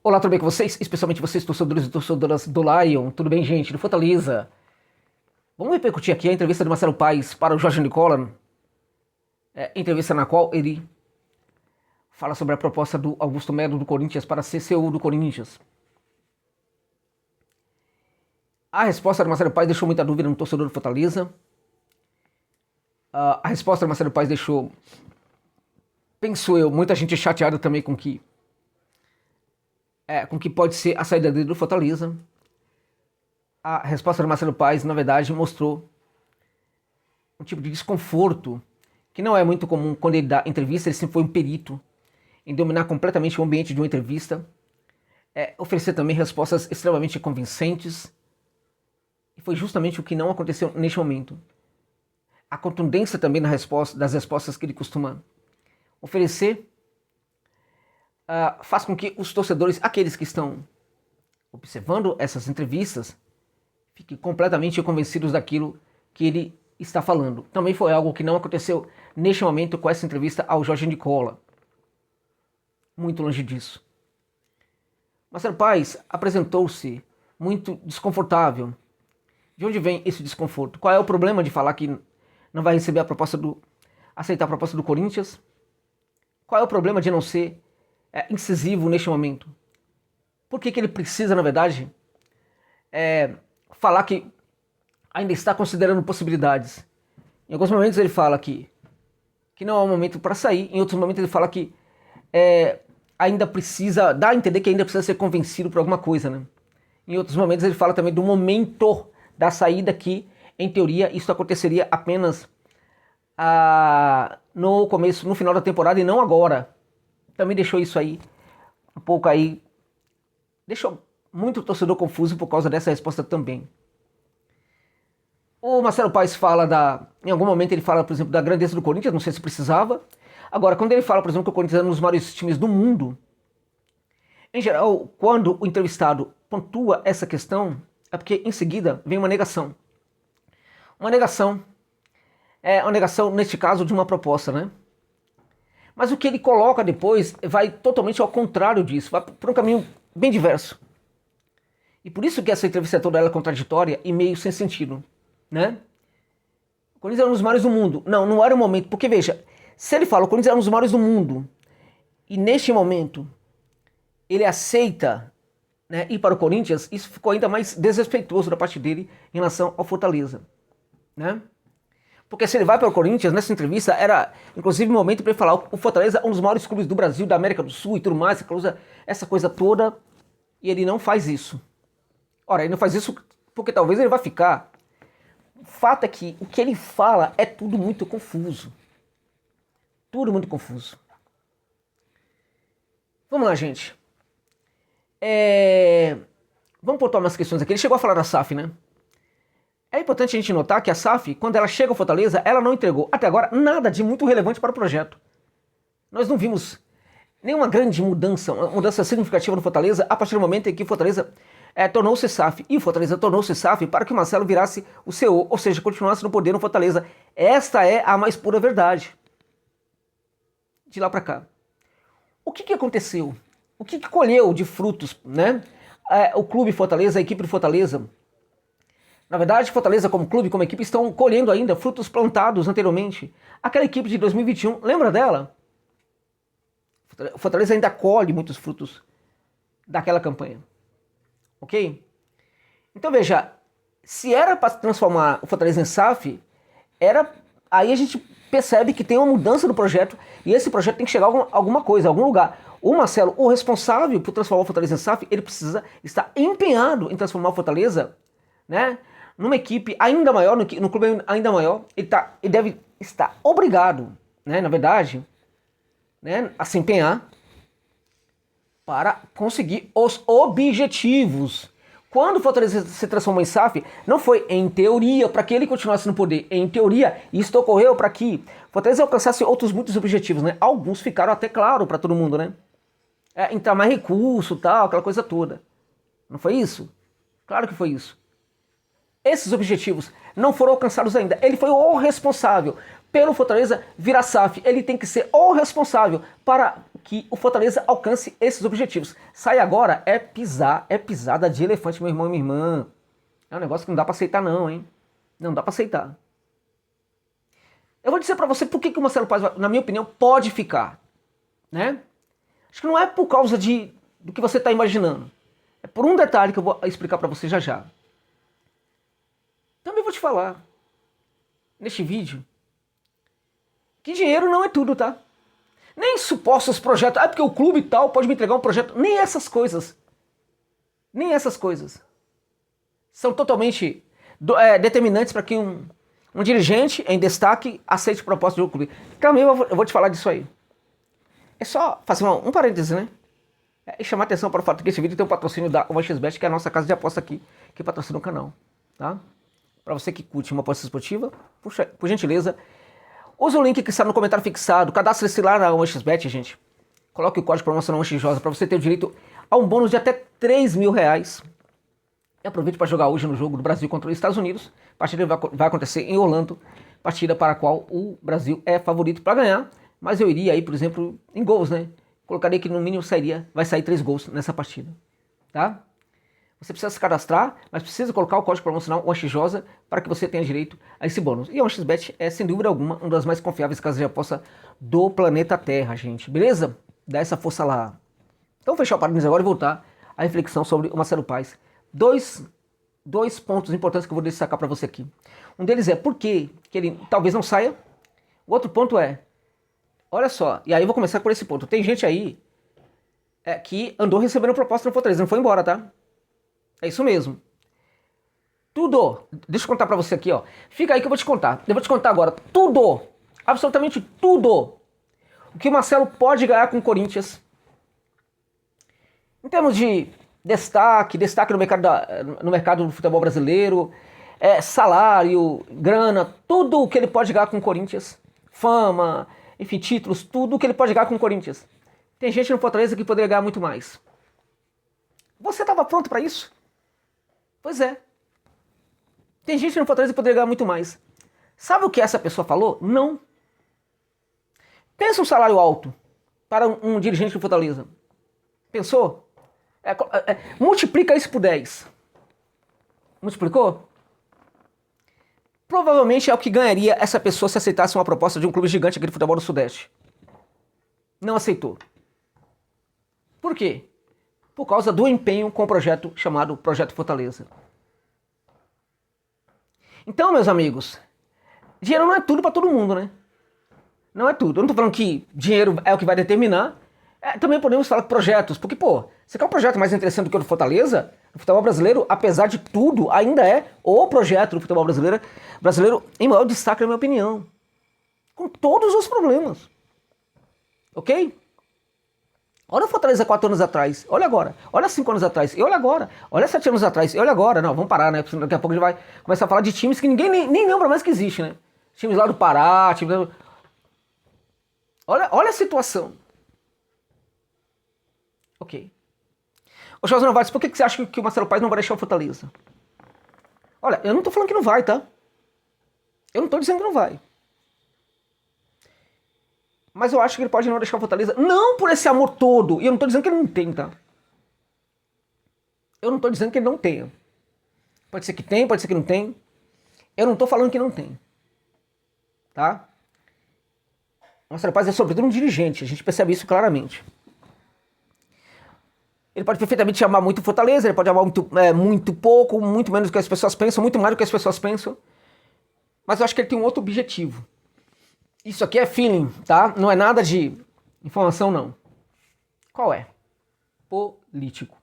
Olá, tudo bem com vocês? Especialmente vocês, torcedores e torcedoras do Lion. Tudo bem, gente? Do Fortaleza. Vamos repercutir aqui a entrevista de Marcelo Paes para o Jorge Nicola. Entrevista na qual ele fala sobre a proposta do Augusto Melo do Corinthians para ser CEO do Corinthians. A resposta de Marcelo Paes deixou muita dúvida no torcedor do Fortaleza. A resposta de Marcelo Paes deixou, penso eu, muita gente chateada também com que pode ser a saída dele do Fortaleza. A resposta de Marcelo Paes, na verdade, mostrou um tipo de desconforto que não é muito comum quando ele dá entrevista. Ele sempre foi um perito em dominar completamente o ambiente de uma entrevista, oferecer também respostas extremamente convincentes, e foi justamente o que não aconteceu neste momento. A contundência também das respostas que ele costuma oferecer faz com que os torcedores, aqueles que estão observando essas entrevistas, fiquem completamente convencidos daquilo que ele está falando. Também foi algo que não aconteceu neste momento com essa entrevista ao Jorge Nicola. Muito longe disso. Marcelo Paes apresentou-se muito desconfortável. De onde vem esse desconforto? Qual é o problema de falar que não vai receber aceitar a proposta do Corinthians? Qual é o problema de não ser incisivo neste momento? Por que ele precisa, na verdade, falar que ainda está considerando possibilidades? Em alguns momentos ele fala que não é o momento para sair, em outros momentos ele fala que ainda precisa, dá a entender que ainda precisa ser convencido por alguma coisa, né? Em outros momentos ele fala também do momento da saída, que, em teoria, isso aconteceria apenas no final da temporada e não agora. Também deixou isso aí um pouco aí, deixou muito torcedor confuso por causa dessa resposta também. O Marcelo Paes fala em algum momento ele fala, por exemplo, da grandeza do Corinthians, não sei se precisava. Agora, quando ele fala, por exemplo, que o Corinthians é um dos maiores times do mundo, em geral, quando o entrevistado pontua essa questão, é porque em seguida vem uma negação. Uma negação, neste caso, de uma proposta, né? Mas o que ele coloca depois vai totalmente ao contrário disso, vai por um caminho bem diverso. E por isso que essa entrevista toda ela é contraditória e meio sem sentido, né? O Corinthians é um dos maiores do mundo. Não era o momento, porque veja, se ele fala o Corinthians é um dos maiores do mundo, e neste momento ele aceita, né, ir para o Corinthians, isso ficou ainda mais desrespeitoso da parte dele em relação ao Fortaleza, né? Porque se ele vai para o Corinthians, nessa entrevista, era inclusive um momento para ele falar o Fortaleza é um dos maiores clubes do Brasil, da América do Sul e tudo mais, essa coisa toda, e ele não faz isso. Ora, ele não faz isso porque talvez ele vá ficar. O fato é que o que ele fala é tudo muito confuso. Tudo muito confuso. Vamos lá, gente. Vamos pontuar umas questões aqui. Ele chegou a falar da SAF, né? É importante a gente notar que a SAF, quando ela chega ao Fortaleza, ela não entregou, até agora, nada de muito relevante para o projeto. Nós não vimos nenhuma grande mudança, uma mudança significativa no Fortaleza, a partir do momento em que o Fortaleza tornou-se SAF. E o Fortaleza tornou-se SAF para que o Marcelo virasse o CEO, ou seja, continuasse no poder no Fortaleza. Esta é a mais pura verdade. De lá para cá. O que aconteceu? O que colheu de frutos, né? O clube Fortaleza, a equipe do Fortaleza. Na verdade, Fortaleza como clube, como equipe, estão colhendo ainda frutos plantados anteriormente. Aquela equipe de 2021, lembra dela? O Fortaleza ainda colhe muitos frutos daquela campanha. Ok? Então veja, se era para transformar o Fortaleza em SAF, aí a gente percebe que tem uma mudança no projeto, e esse projeto tem que chegar a alguma coisa, a algum lugar. O Marcelo, o responsável por transformar o Fortaleza em SAF, ele precisa estar empenhado em transformar o Fortaleza, né, numa equipe ainda maior, no clube ainda maior. Ele deve estar obrigado, né, na verdade, né, a se empenhar para conseguir os objetivos. Quando o Fortaleza se transformou em SAF, não foi em teoria para que ele continuasse no poder. Em teoria, isso ocorreu para que o Fortaleza alcançasse outros muitos objetivos, né? Alguns ficaram até claro para todo mundo, né? Entrar mais recurso, tal, aquela coisa toda. Não foi isso? Claro que foi isso. Esses objetivos não foram alcançados ainda. Ele foi o responsável pelo Fortaleza virar SAF. Ele tem que ser o responsável para que o Fortaleza alcance esses objetivos. Sair agora é pisada de elefante, meu irmão e minha irmã. É um negócio que não dá pra aceitar não, hein? Não dá pra aceitar. Eu vou dizer pra você por que o Marcelo Paes, na minha opinião, pode ficar, né? Acho que não é por causa do que você tá imaginando. É por um detalhe que eu vou explicar pra você já já. Também vou te falar, neste vídeo, que dinheiro não é tudo, tá? Nem supostos projetos, porque o clube e tal pode me entregar um projeto, nem essas coisas. Nem essas coisas. São totalmente determinantes para que um dirigente em destaque aceite proposta do clube. Também eu vou te falar disso aí. É só fazer um parêntese, né? E chamar atenção para o fato que esse vídeo tem um patrocínio da OneXBet, que é a nossa casa de aposta aqui, que patrocina o canal, tá? Para você que curte uma aposta esportiva, por gentileza, use o link que está no comentário fixado, cadastre-se lá na OneXBet, gente. Coloque o código promocional OneXJosa para você ter o direito a um bônus de até R$3.000. E aproveite para jogar hoje no jogo do Brasil contra os Estados Unidos. A partida vai acontecer em Orlando, partida para a qual o Brasil é favorito para ganhar. Mas eu iria aí, por exemplo, em gols, né? Colocaria que no mínimo vai sair 3 gols nessa partida, tá? Você precisa se cadastrar, mas precisa colocar o código promocional OneXJosa para que você tenha direito a esse bônus. E a OneXBet é, sem dúvida alguma, uma das mais confiáveis casas de aposta do planeta Terra, gente. Beleza? Dá essa força lá. Então, fechar o parênteses agora e voltar à reflexão sobre o Marcelo Paes. Dois pontos importantes que eu vou destacar para você aqui. Um deles é por que ele talvez não saia. O outro ponto é, olha só, e aí eu vou começar por esse ponto. Tem gente aí que andou recebendo proposta no Fortaleza, não foi embora, tá? É isso mesmo. Tudo, deixa eu contar pra você aqui, ó. Fica aí que eu vou te contar. Eu vou te contar agora tudo, absolutamente tudo, o que o Marcelo pode ganhar com o Corinthians. Em termos de destaque no mercado do futebol brasileiro, salário, grana, tudo o que ele pode ganhar com o Corinthians. Fama, enfim, títulos, tudo o que ele pode ganhar com o Corinthians. Tem gente no Fortaleza que poderia ganhar muito mais. Você estava pronto para isso? Pois é. Tem gente no Fortaleza que poderia ganhar muito mais. Sabe o que essa pessoa falou? Não. Pensa um salário alto para um dirigente do Fortaleza. Pensou? Multiplica isso por 10. Multiplicou? Provavelmente é o que ganharia essa pessoa se aceitasse uma proposta de um clube gigante aqui de futebol do Sudeste. Não aceitou. Por quê? Por causa do empenho com o projeto chamado Projeto Fortaleza. Então, meus amigos, dinheiro não é tudo para todo mundo, né? Não é tudo. Eu não tô falando que dinheiro é o que vai determinar. Também podemos falar de projetos, porque, pô, você quer um projeto mais interessante do que o do Fortaleza? O futebol brasileiro, apesar de tudo, ainda é o projeto do futebol brasileiro em maior destaque, na minha opinião. Com todos os problemas. Ok? Olha o Fortaleza 4 anos atrás, olha agora. Olha 5 anos atrás, e olha agora. Olha 7 anos atrás, e olha agora. Não, vamos parar, né? Porque daqui a pouco a gente vai começar a falar de times que ninguém nem lembra mais que existe, né? Times lá do Pará, times... Olha a situação. Ok. Ô, José Novaes, por que você acha que o Marcelo Paes não vai deixar o Fortaleza? Olha, eu não tô falando que não vai, tá? Eu não tô dizendo que não vai. Mas eu acho que ele pode não deixar o Fortaleza, não por esse amor todo. E eu não tô dizendo que ele não tem, tá? Eu não tô dizendo que ele não tenha. Pode ser que tem, pode ser que não tem. Eu não tô falando que não tem. Tá? O Marcelo Paes é sobretudo um dirigente, a gente percebe isso claramente. Ele pode perfeitamente amar muito Fortaleza, ele pode amar muito pouco, muito menos do que as pessoas pensam, muito mais do que as pessoas pensam. Mas eu acho que ele tem um outro objetivo. Isso aqui é feeling, tá? Não é nada de informação, não. Qual é? Político.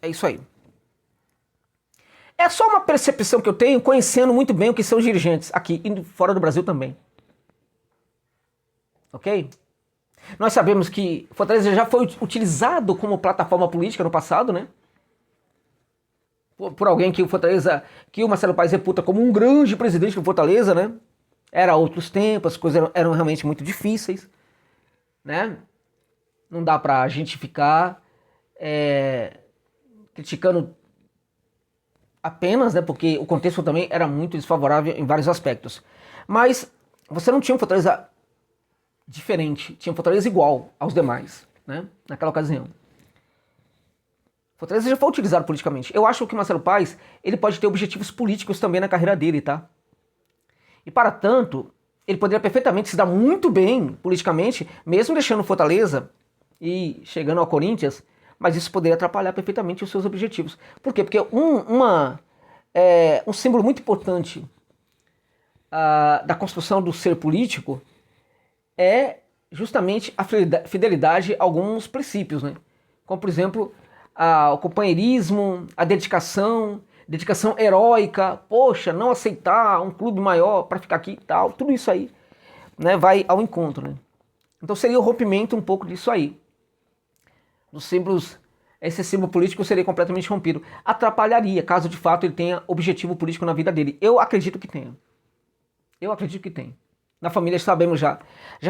É isso aí. É só uma percepção que eu tenho, conhecendo muito bem o que são os dirigentes aqui e fora do Brasil também. Ok? Nós sabemos que Fortaleza já foi utilizado como plataforma política no passado, né? Por alguém que o Marcelo Paes reputa como um grande presidente do Fortaleza, né? Era outros tempos, as coisas eram realmente muito difíceis, né? Não dá pra gente ficar criticando apenas, né? Porque o contexto também era muito desfavorável em vários aspectos. Mas você não tinha um Fortaleza diferente, tinha um Fortaleza igual aos demais, né, naquela ocasião. Fortaleza já foi utilizado politicamente. Eu acho que o Marcelo Paes, ele pode ter objetivos políticos também na carreira dele, tá? E para tanto, ele poderia perfeitamente se dar muito bem politicamente, mesmo deixando Fortaleza e chegando ao Corinthians, mas isso poderia atrapalhar perfeitamente os seus objetivos. Por quê? Porque um símbolo muito importante da construção do ser político é justamente a fidelidade a alguns princípios, né? Como, por exemplo, o companheirismo, a dedicação heróica, poxa, não aceitar um clube maior para ficar aqui e tal, tudo isso aí, né, vai ao encontro, né? Então seria o rompimento um pouco disso aí. Dos símbolos, esse símbolo político seria completamente rompido. Atrapalharia, caso de fato ele tenha objetivo político na vida dele. Eu acredito que tenha. Eu acredito que tem. Na família sabemos já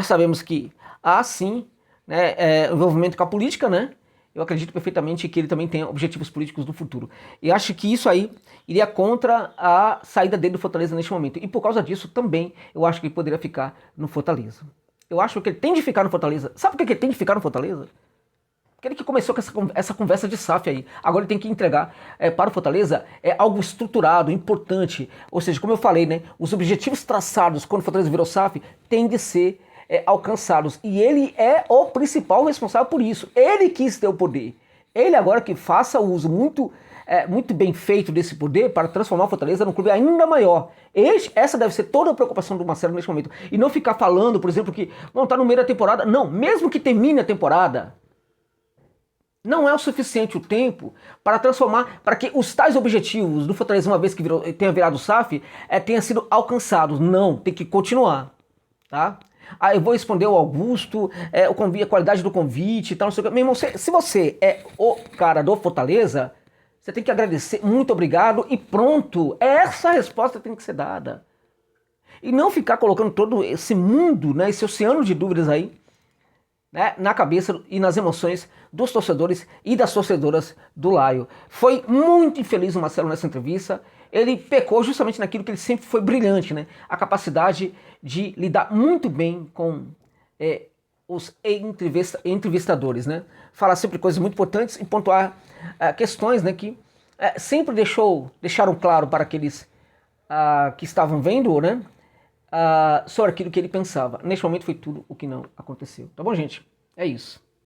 sabemos que há sim, né, envolvimento com a política, né? Eu acredito perfeitamente que ele também tem objetivos políticos no futuro. E acho que isso aí iria contra a saída dele do Fortaleza neste momento. E por causa disso também eu acho que ele poderia ficar no Fortaleza. Eu acho que ele tem de ficar no Fortaleza. Sabe por que ele tem de ficar no Fortaleza? Porque ele que começou com essa conversa de SAF aí. Agora ele tem que entregar para o Fortaleza algo estruturado, importante. Ou seja, como eu falei, né, os objetivos traçados quando o Fortaleza virou SAF têm de ser alcançados. E ele é o principal responsável por isso. Ele quis ter o poder. Ele agora que faça o uso muito bem feito desse poder para transformar o Fortaleza num clube ainda maior. Essa deve ser toda a preocupação do Marcelo neste momento. E não ficar falando, por exemplo, que não está no meio da temporada. Não, mesmo que termine a temporada, não é o suficiente o tempo para transformar, para que os tais objetivos do Fortaleza, uma vez que tenha virado SAF, tenham sido alcançados. Não, tem que continuar, tá? Eu vou responder ao Augusto, a qualidade do convite e tal, não sei o que. Meu irmão, se você é o cara do Fortaleza, você tem que agradecer, muito obrigado e pronto. Essa resposta tem que ser dada. E não ficar colocando todo esse mundo, né, esse oceano de dúvidas aí, né, na cabeça e nas emoções dos torcedores e das torcedoras do Laio. Foi muito infeliz o Marcelo nessa entrevista. Ele pecou justamente naquilo que ele sempre foi brilhante, né? A capacidade de lidar muito bem com os entrevistadores, né? Falar sempre coisas muito importantes e pontuar questões, né, que sempre deixaram claro para aqueles que estavam vendo, né? Sobre aquilo que ele pensava. Neste momento foi tudo o que não aconteceu. Tá bom, gente? É isso.